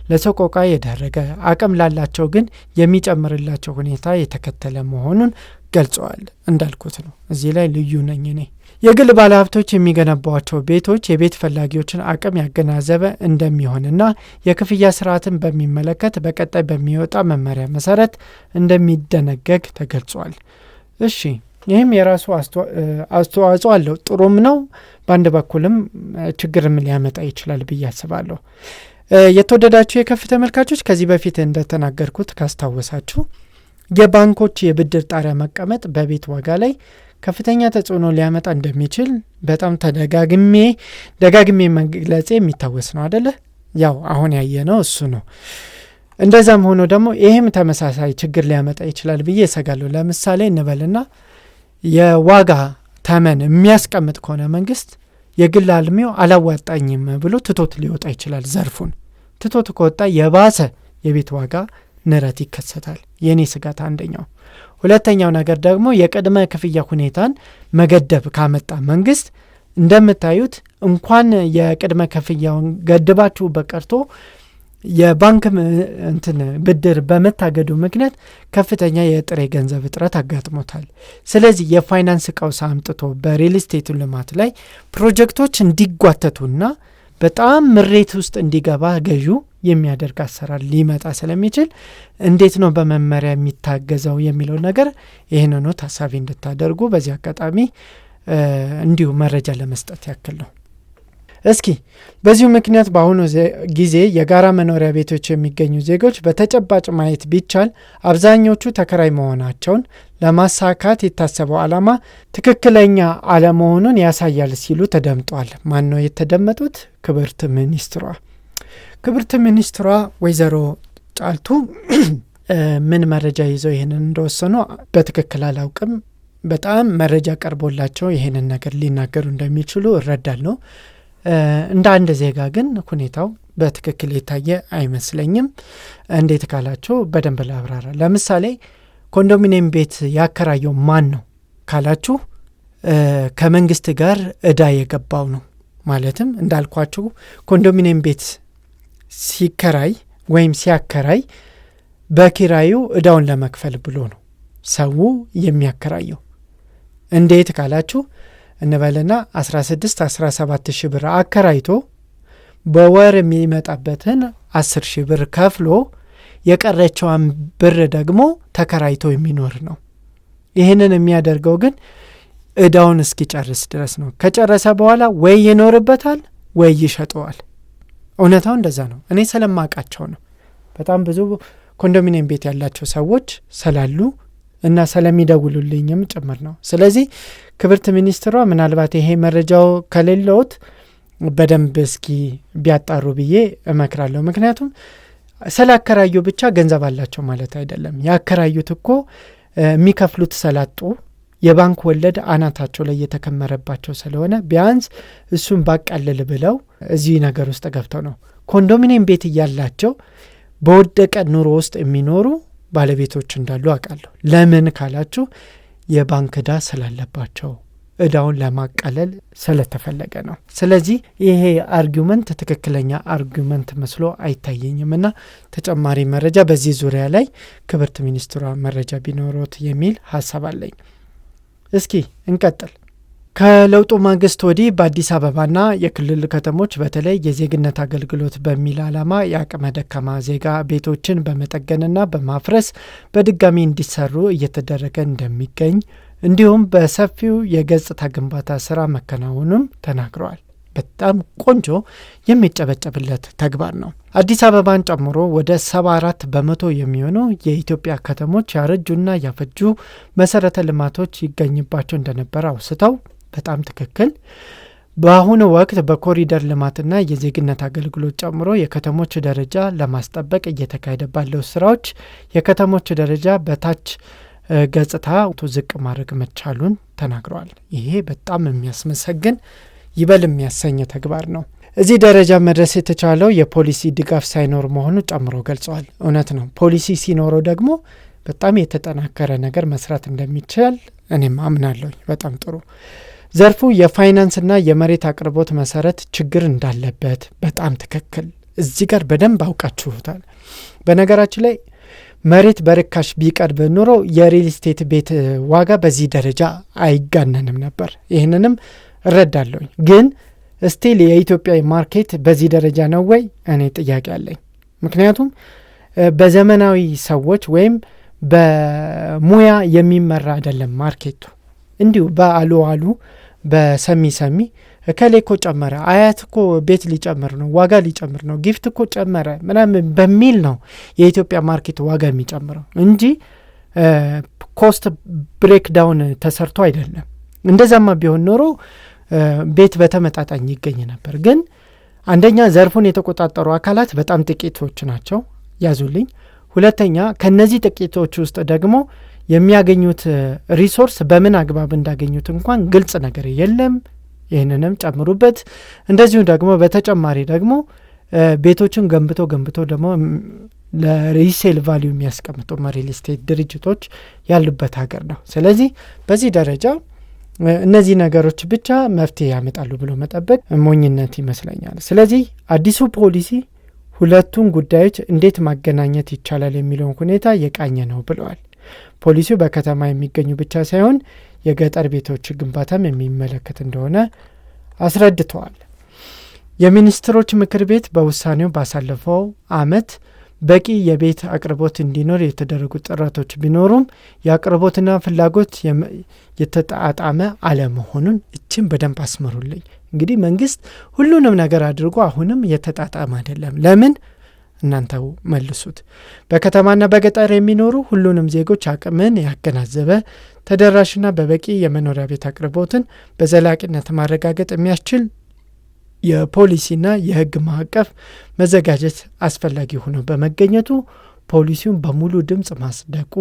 ለሰቆቃ የዳረገ አቅም ላላቸው ግን የሚጨምርላቸው ሁኔታ የተከተለ መሆኑን ገልጸዋል። እንዳልኩት ነው። እዚህ ላይ ልዩ ነኝ እኔ። የግል ባለሀብቶች የሚገነቧቸው ቤቶች የቤት ፈላጊዎችን አቅም ያገናዘበ እንደሚሆንና የክፍያ ስርዓትን በሚመለከት በቀጣይ በሚወጣ መመሪያ መሰረት እንደሚደነገግ ተገልጿል። እሺ፣ ይህም የራሱ አስተዋጽኦ አለው። ጥሩም ነው። በአንድ በኩልም ችግርም ሊያመጣ ይችላል ብዬ አስባለሁ። የተወደዳችሁ የከፍ ተመልካቾች፣ ከዚህ በፊት እንደተናገርኩት ካስታወሳችሁ የባንኮች የብድር ጣሪያ መቀመጥ በቤት ዋጋ ላይ ከፍተኛ ተጽዕኖ ሊያመጣ እንደሚችል በጣም ደጋግሜ መግለጼ የሚታወስ ነው አደለ? ያው አሁን ያየነው እሱ ነው። እንደዛም ሆኖ ደግሞ ይህም ተመሳሳይ ችግር ሊያመጣ ይችላል ብዬ እሰጋለሁ። ለምሳሌ እንበልና የዋጋ ተመን የሚያስቀምጥ ከሆነ መንግስት የግል አልሚው አላዋጣኝም ብሎ ትቶት ሊወጣ ይችላል። ዘርፉን ትቶት ከወጣ የባሰ የቤት ዋጋ ንረት ይከሰታል። የኔ ስጋት አንደኛው። ሁለተኛው ነገር ደግሞ የቅድመ ክፍያ ሁኔታን መገደብ ካመጣ መንግስት እንደምታዩት እንኳን የቅድመ ክፍያውን ገድባችሁ በቀርቶ የባንክ ብድር በመታገዱ ምክንያት ከፍተኛ የጥሬ ገንዘብ እጥረት አጋጥሞታል። ስለዚህ የፋይናንስ ቀውስ አምጥቶ በሪል ስቴቱ ልማት ላይ ፕሮጀክቶች እንዲጓተቱና በጣም ምሬት ውስጥ እንዲገባ ገዢው የሚያደርግ አሰራር ሊመጣ ስለሚችል እንዴት ነው በመመሪያ የሚታገዘው የሚለው ነገር ይህንኑ ታሳቢ እንድታደርጉ በዚህ አጋጣሚ እንዲሁ መረጃ ለመስጠት ያክል ነው። እስኪ በዚሁ ምክንያት በአሁኑ ጊዜ የጋራ መኖሪያ ቤቶች የሚገኙ ዜጎች በተጨባጭ ማየት ቢቻል አብዛኞቹ ተከራይ መሆናቸውን ለማሳካት የታሰበው ዓላማ ትክክለኛ አለመሆኑን ያሳያል ሲሉ ተደምጧል። ማን ነው የተደመጡት? ክብርት ሚኒስትሯ ወይዘሮ ጫልቱ ምን መረጃ ይዘው ይህንን እንደወሰኑ በትክክል አላውቅም። በጣም መረጃ ቀርቦላቸው ይህንን ነገር ሊናገሩ እንደሚችሉ እረዳለሁ። እንደ አንድ ዜጋ ግን ሁኔታው በትክክል የታየ አይመስለኝም። እንዴት ካላችሁ በደንብ ላብራራ። ለምሳሌ ኮንዶሚኒየም ቤት ያከራየው ማን ነው ካላችሁ ከመንግስት ጋር እዳ የገባው ነው ማለትም እንዳልኳችሁ ኮንዶሚኒየም ቤት ሲከራይ ወይም ሲያከራይ በኪራዩ እዳውን ለመክፈል ብሎ ነው ሰው የሚያከራየው። እንዴት ካላችሁ እንበልና 16-17 ሺህ ብር አከራይቶ በወር የሚመጣበትን 10 ሺህ ብር ከፍሎ የቀረችውን ብር ደግሞ ተከራይቶ የሚኖር ነው። ይህንን የሚያደርገው ግን እዳውን እስኪጨርስ ድረስ ነው። ከጨረሰ በኋላ ወይ ይኖርበታል ወይ ይሸጠዋል። እውነታው እንደዛ ነው። እኔ ስለማውቃቸው ነው። በጣም ብዙ ኮንዶሚኒየም ቤት ያላቸው ሰዎች ስላሉ እና ስለሚደውሉልኝም ጭምር ነው። ስለዚህ ክብርት ሚኒስትሯ ምናልባት ይሄ መረጃው ከሌለውት በደንብ እስኪ ቢያጣሩ ብዬ እመክራለሁ። ምክንያቱም ስላከራዩ ብቻ ገንዘብ አላቸው ማለት አይደለም። ያከራዩት እኮ የሚከፍሉት ስላጡ የባንክ ወለድ አናታቸው ላይ የተከመረባቸው ስለሆነ ቢያንስ እሱን ባቃልል ብለው እዚህ ነገር ውስጥ ገብተው ነው። ኮንዶሚኒየም ቤት እያላቸው በወደቀ ኑሮ ውስጥ የሚኖሩ ባለቤቶች እንዳሉ አውቃለሁ። ለምን ካላችሁ የባንክ ዕዳ ስላለባቸው ዕዳውን ለማቃለል ስለተፈለገ ነው። ስለዚህ ይሄ አርጊውመንት ትክክለኛ አርጊውመንት መስሎ አይታየኝም እና ተጨማሪ መረጃ በዚህ ዙሪያ ላይ ክብርት ሚኒስትሯ መረጃ ቢኖሩት የሚል ሀሳብ አለኝ። እስኪ እንቀጥል። ከለውጡ ማግስት ወዲህ በአዲስ አበባና የክልል ከተሞች በተለይ የዜግነት አገልግሎት በሚል ዓላማ የአቅመ ደካማ ዜጋ ቤቶችን በመጠገንና በማፍረስ በድጋሚ እንዲሰሩ እየተደረገ እንደሚገኝ እንዲሁም በሰፊው የገጽታ ግንባታ ስራ መከናወኑም ተናግረዋል። በጣም ቆንጆ የሚጨበጨብለት ተግባር ነው። አዲስ አበባን ጨምሮ ወደ 74 በመቶ የሚሆኑ የኢትዮጵያ ከተሞች ያረጁና ያፈጁ መሰረተ ልማቶች ይገኝባቸው እንደነበር አውስተው በጣም ትክክል። በአሁኑ ወቅት በኮሪደር ልማትና የዜግነት አገልግሎት ጨምሮ የከተሞች ደረጃ ለማስጠበቅ እየተካሄደ ባለው ስራዎች የከተሞች ደረጃ በታች ገጽታ ዝቅ ማድረግ መቻሉን ተናግረዋል። ይሄ በጣም የሚያስመሰግን ይበል የሚያሰኝ ተግባር ነው። እዚህ ደረጃ መድረስ የተቻለው የፖሊሲ ድጋፍ ሳይኖር መሆኑ ጨምሮ ገልጸዋል። እውነት ነው። ፖሊሲ ሲኖረው ደግሞ በጣም የተጠናከረ ነገር መስራት እንደሚቻል እኔም አምናለሁ። በጣም ጥሩ። ዘርፉ የፋይናንስና የመሬት አቅርቦት መሰረት ችግር እንዳለበት በጣም ትክክል። እዚህ ጋር በደንብ አውቃችሁታል። በነገራችን ላይ መሬት በርካሽ ቢቀርብ ኑሮ የሪል ስቴት ቤት ዋጋ በዚህ ደረጃ አይጋነንም ነበር። ይህንንም እረዳለሁ። ግን ስቲል የኢትዮጵያ ማርኬት በዚህ ደረጃ ነው ወይ? እኔ ጥያቄ አለኝ። ምክንያቱም በዘመናዊ ሰዎች ወይም በሙያ የሚመራ አይደለም ማርኬቱ። እንዲሁ በአሉ በሰሚ እከሌ እኮ ጨመረ፣ አያት እኮ ቤት ሊጨምር ነው፣ ዋጋ ሊጨምር ነው፣ ጊፍት እኮ ጨመረ ምናምን በሚል ነው የኢትዮጵያ ማርኬት ዋጋ የሚጨምረው እንጂ ኮስት ብሬክዳውን ተሰርቶ አይደለም። እንደዛማ ቢሆን ኖሮ ቤት በተመጣጣኝ ይገኝ ነበር። ግን አንደኛ ዘርፉን የተቆጣጠሩ አካላት በጣም ጥቂቶች ናቸው፣ ያዙልኝ። ሁለተኛ ከነዚህ ጥቂቶች ውስጥ ደግሞ የሚያገኙት ሪሶርስ በምን አግባብ እንዳገኙት እንኳን ግልጽ ነገር የለም። ይህንንም ጨምሩበት። እንደዚሁ ደግሞ በተጨማሪ ደግሞ ቤቶችን ገንብቶ ደግሞ ለሪሴል ቫልዩ የሚያስቀምጡ ሪል ስቴት ድርጅቶች ያሉበት ሀገር ነው። ስለዚህ በዚህ ደረጃ እነዚህ ነገሮች ብቻ መፍትሄ ያመጣሉ ብሎ መጠበቅ ሞኝነት ይመስለኛል። ስለዚህ አዲሱ ፖሊሲ ሁለቱን ጉዳዮች እንዴት ማገናኘት ይቻላል የሚለውን ሁኔታ የቃኘ ነው ብለዋል። ፖሊሲው በከተማ የሚገኙ ብቻ ሳይሆን የገጠር ቤቶች ግንባታም የሚመለከት እንደሆነ አስረድተዋል። የሚኒስትሮች ምክር ቤት በውሳኔው ባሳለፈው ዓመት በቂ የቤት አቅርቦት እንዲኖር የተደረጉ ጥረቶች ቢኖሩም የአቅርቦትና ፍላጎት የተጣጣመ አለመሆኑን እችን በደንብ አስመሩልኝ። እንግዲህ መንግስት ሁሉንም ነገር አድርጎ አሁንም የተጣጣመ አይደለም። ለምን? እናንተው መልሱት። በከተማና በገጠር የሚኖሩ ሁሉንም ዜጎች አቅምን ያገናዘበ ተደራሽና በበቂ የመኖሪያ ቤት አቅርቦትን በዘላቂነት ማረጋገጥ የሚያስችል የፖሊሲና የሕግ ማዕቀፍ መዘጋጀት አስፈላጊ ሆኖ በመገኘቱ ፖሊሲውን በሙሉ ድምፅ ማጽደቁ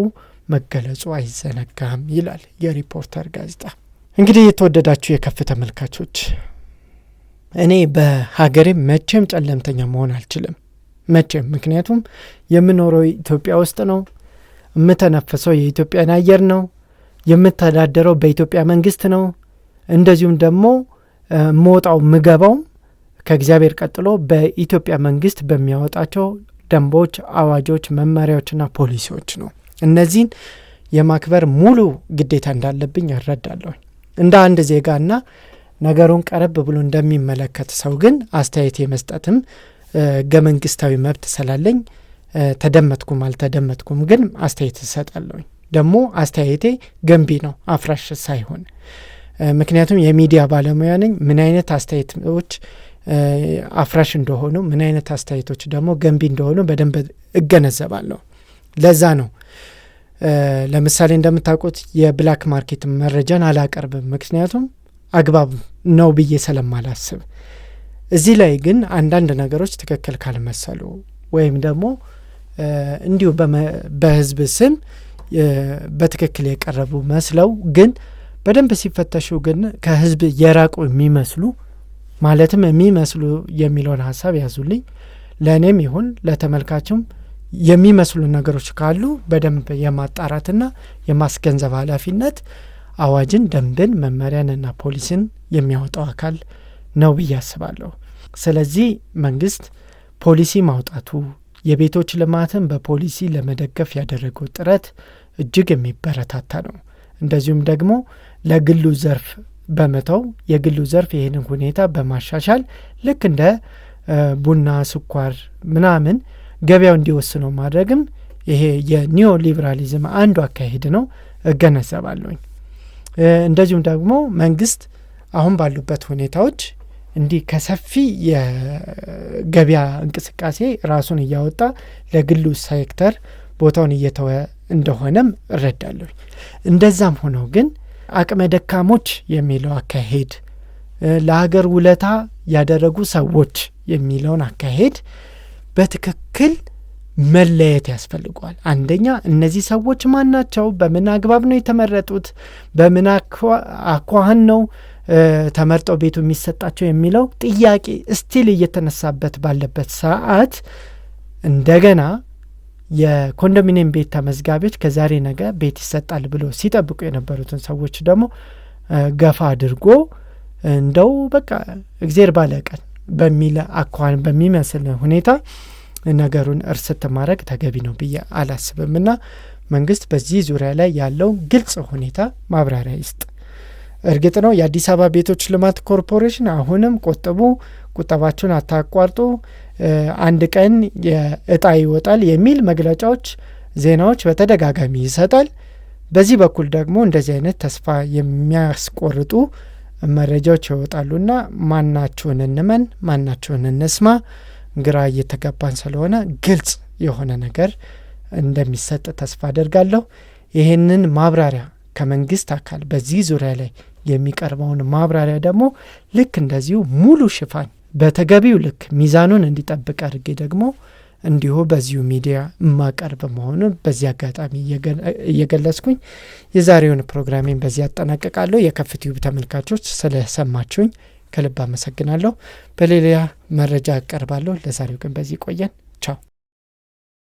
መገለጹ አይዘነጋም ይላል የሪፖርተር ጋዜጣ። እንግዲህ የተወደዳችሁ የከፍ ተመልካቾች፣ እኔ በሀገሬ መቼም ጨለምተኛ መሆን አልችልም። መቼም። ምክንያቱም የምኖረው ኢትዮጵያ ውስጥ ነው፣ የምተነፍሰው የኢትዮጵያን አየር ነው፣ የምተዳደረው በኢትዮጵያ መንግስት ነው። እንደዚሁም ደግሞ ሞጣው ምገባው ከእግዚአብሔር ቀጥሎ በኢትዮጵያ መንግስት በሚያወጣቸው ደንቦች፣ አዋጆች፣ መመሪያዎችና ፖሊሲዎች ነው። እነዚህን የማክበር ሙሉ ግዴታ እንዳለብኝ እረዳለሁ። እንደ አንድ ዜጋና ነገሩን ቀረብ ብሎ እንደሚመለከት ሰው ግን አስተያየት የመስጠትም ህገ መንግስታዊ መብት ስላለኝ ተደመጥኩም አልተደመጥኩም ግን አስተያየት እሰጣለሁ። ደግሞ አስተያየቴ ገንቢ ነው፣ አፍራሽ ሳይሆን። ምክንያቱም የሚዲያ ባለሙያ ነኝ። ምን አይነት አስተያየቶች አፍራሽ እንደሆኑ፣ ምን አይነት አስተያየቶች ደግሞ ገንቢ እንደሆኑ በደንብ እገነዘባለሁ። ለዛ ነው ለምሳሌ እንደምታውቁት የብላክ ማርኬት መረጃን አላቀርብም፣ ምክንያቱም አግባብ ነው ብዬ ስለማላስብ። እዚህ ላይ ግን አንዳንድ ነገሮች ትክክል ካልመሰሉ ወይም ደግሞ እንዲሁ በህዝብ ስም በትክክል የቀረቡ መስለው ግን በደንብ ሲፈተሹ ግን ከህዝብ የራቁ የሚመስሉ ማለትም የሚመስሉ የሚለውን ሀሳብ ያዙልኝ። ለእኔም ይሁን ለተመልካችም የሚመስሉ ነገሮች ካሉ በደንብ የማጣራትና የማስገንዘብ ኃላፊነት አዋጅን፣ ደንብን፣ መመሪያንና ፖሊሲን የሚያወጣው አካል ነው ብዬ አስባለሁ። ስለዚህ መንግስት ፖሊሲ ማውጣቱ የቤቶች ልማትን በፖሊሲ ለመደገፍ ያደረገው ጥረት እጅግ የሚበረታታ ነው። እንደዚሁም ደግሞ ለግሉ ዘርፍ በመተው የግሉ ዘርፍ ይህንን ሁኔታ በማሻሻል ልክ እንደ ቡና፣ ስኳር ምናምን ገበያው እንዲወስነው ማድረግም ይሄ የኒዮ ሊበራሊዝም አንዱ አካሄድ ነው፣ እገነዘባለሁኝ። እንደዚሁም ደግሞ መንግስት አሁን ባሉበት ሁኔታዎች እንዲህ ከሰፊ የገበያ እንቅስቃሴ ራሱን እያወጣ ለግሉ ሴክተር ቦታውን እየተወ እንደሆነም እረዳለሁ። እንደዛም ሆነው ግን አቅመ ደካሞች የሚለው አካሄድ፣ ለሀገር ውለታ ያደረጉ ሰዎች የሚለውን አካሄድ በትክክል መለየት ያስፈልገዋል። አንደኛ እነዚህ ሰዎች ማን ናቸው? በምን አግባብ ነው የተመረጡት? በምን አኳኋን ነው ተመርጠው ቤቱ የሚሰጣቸው የሚለው ጥያቄ ስቲል እየተነሳበት ባለበት ሰዓት እንደገና የኮንዶሚኒየም ቤት ተመዝጋቢዎች ከዛሬ ነገ ቤት ይሰጣል ብሎ ሲጠብቁ የነበሩትን ሰዎች ደግሞ ገፋ አድርጎ እንደው በቃ እግዜር ባለቀን በሚል አኳኋን በሚመስል ሁኔታ ነገሩን እርስት ማድረግ ተገቢ ነው ብዬ አላስብምና መንግስት በዚህ ዙሪያ ላይ ያለው ግልጽ ሁኔታ ማብራሪያ ይስጥ። እርግጥ ነው የአዲስ አበባ ቤቶች ልማት ኮርፖሬሽን አሁንም ቆጥቡ፣ ቁጠባችሁን አታቋርጡ፣ አንድ ቀን የእጣ ይወጣል የሚል መግለጫዎች፣ ዜናዎች በተደጋጋሚ ይሰጣል። በዚህ በኩል ደግሞ እንደዚህ አይነት ተስፋ የሚያስቆርጡ መረጃዎች ይወጣሉና ማናቸውን እንመን ማናቸውን እንስማ ግራ እየተገባን ስለሆነ ግልጽ የሆነ ነገር እንደሚሰጥ ተስፋ አደርጋለሁ። ይህንን ማብራሪያ ከመንግስት አካል በዚህ ዙሪያ ላይ የሚቀርበውን ማብራሪያ ደግሞ ልክ እንደዚሁ ሙሉ ሽፋን በተገቢው ልክ ሚዛኑን እንዲጠብቅ አድርጌ ደግሞ እንዲሁ በዚሁ ሚዲያ ማቀርብ መሆኑን በዚህ አጋጣሚ እየገለጽኩኝ የዛሬውን ፕሮግራሜን በዚህ አጠናቀቃለሁ። የከፍትዩብ ተመልካቾች ስለሰማችሁኝ ከልብ አመሰግናለሁ። በሌላ መረጃ አቀርባለሁ። ለዛሬው ግን በዚህ ቆየን።